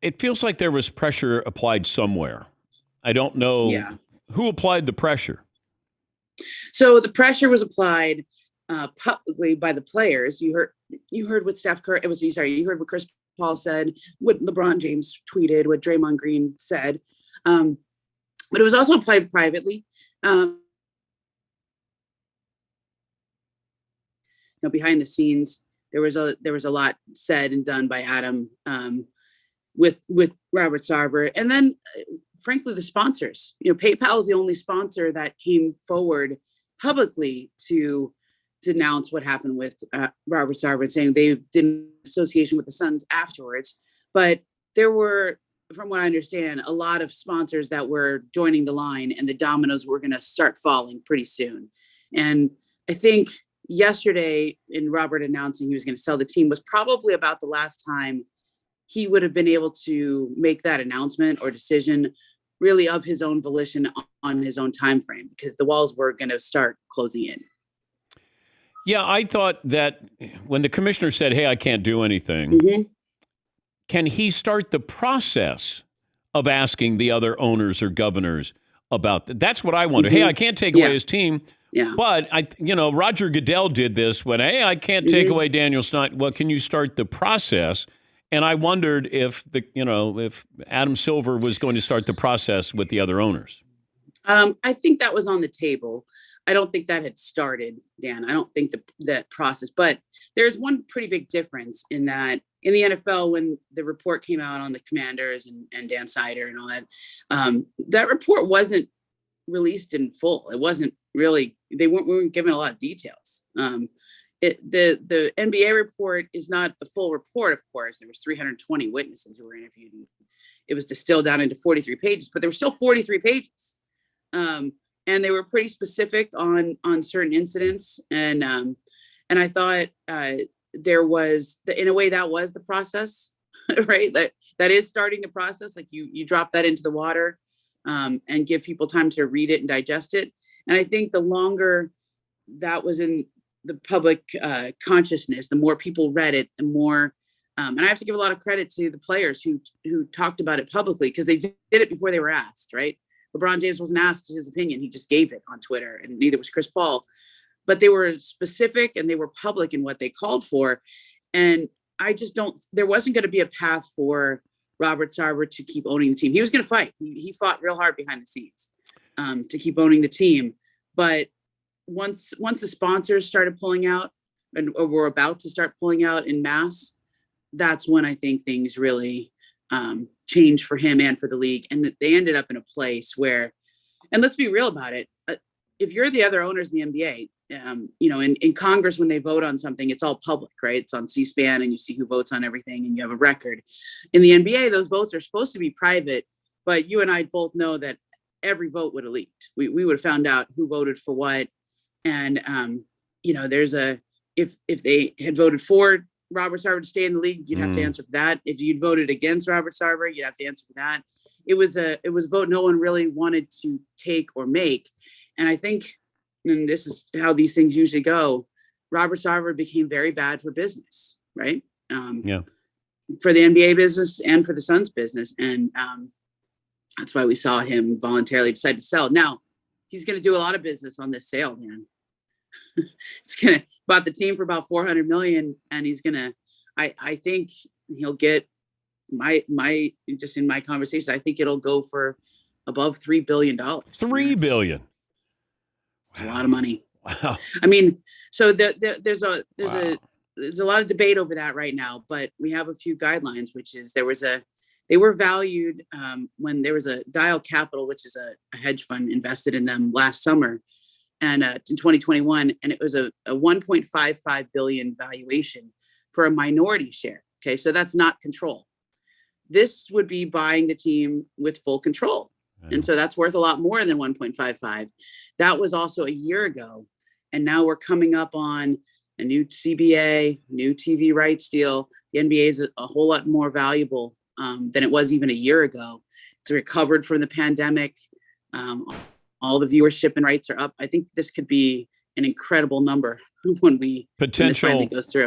it feels like there was pressure applied somewhere. I don't know who applied the pressure. So the pressure was applied publicly by the players. You heard what Steph Curry. You heard what Chris Paul said, what LeBron James tweeted, what Draymond Green said. But it was also applied privately. Behind the scenes, there was a lot said and done by Adam with Robert Sarver, and then frankly the sponsors. PayPal is the only sponsor that came forward publicly to denounce what happened with Robert Sarver, saying they did an association with the Suns afterwards. But there were, from what I understand, a lot of sponsors that were joining the line, and the dominoes were going to start falling pretty soon. And I think yesterday, in Robert announcing he was going to sell the team, was probably about the last time he would have been able to make that announcement or decision really of his own volition on his own time frame, because the walls were going to start closing in. Yeah, I thought that when the commissioner said, hey, I can't do anything, can he start the process of asking the other owners or governors about that? That's what I wonder. Hey, I can't take away his team. Yeah. But Roger Goodell did this when, hey, I can't take away Daniel Snyder. Well, can you start the process? And I wondered if if Adam Silver was going to start the process with the other owners. I think that was on the table. I don't think that had started, Dan. I don't think that process. But there's one pretty big difference in that in the NFL, when the report came out on the Commanders and Dan Snyder and all that, that report wasn't released in full. It wasn't really, we weren't given a lot of details. The NBA report is not the full report, of course. There was 320 witnesses who were interviewed. It was distilled down into 43 pages, but there were still 43 pages. And they were pretty specific on certain incidents. And I thought there was, in a way, that was the process, right? That is starting the process. Like you drop that into the water and give people time to read it and digest it. And I think the longer that was in the public consciousness, the more people read it, the more, and I have to give a lot of credit to the players who talked about it publicly, because they did it before they were asked, right? LeBron James wasn't asked his opinion. He just gave it on Twitter, and neither was Chris Paul. But they were specific and they were public in what they called for. And there wasn't going to be a path for Robert Sarver to keep owning the team. He was going to fight. He fought real hard behind the scenes to keep owning the team. But once the sponsors started pulling out or were about to start pulling out en masse, that's when I think things really changed for him and for the league. And that they ended up in a place where, and let's be real about it, if you're the other owners in the NBA, in Congress, when they vote on something, it's all public, right? It's on C-SPAN and you see who votes on everything and you have a record. In the NBA, those votes are supposed to be private, but you and I both know that every vote would have leaked. We would have found out who voted for what. And, if they had voted for Robert Sarver to stay in the league, you'd have to answer for that. If you'd voted against Robert Sarver, you'd have to answer for that. It was a vote no one really wanted to take or make. And I think, and this is how these things usually go, Robert Sarver became very bad for business, right? For the NBA business and for the Suns business. And that's why we saw him voluntarily decide to sell. Now, he's going to do a lot of business on this sale, man. It's going to bought the team for about $400 million. And he's going to, I think he'll get just in my conversation, I think it'll go for above $3 billion. $3 billion. It's a lot of money. Wow. I mean, so there's a lot of debate over that right now, but we have a few guidelines, which is they were valued when there was a Dial Capital, which is a hedge fund, invested in them last summer and in 2021, and it was a 1.55 billion valuation for a minority share. Okay, so that's not control. This would be buying the team with full control. And so that's worth a lot more than 1.55. That was also a year ago. And now we're coming up on a new CBA, new TV rights deal. The NBA is a whole lot more valuable than it was even a year ago. It's recovered from the pandemic. All the viewership and rights are up. I think this could be an incredible number when this finally goes through.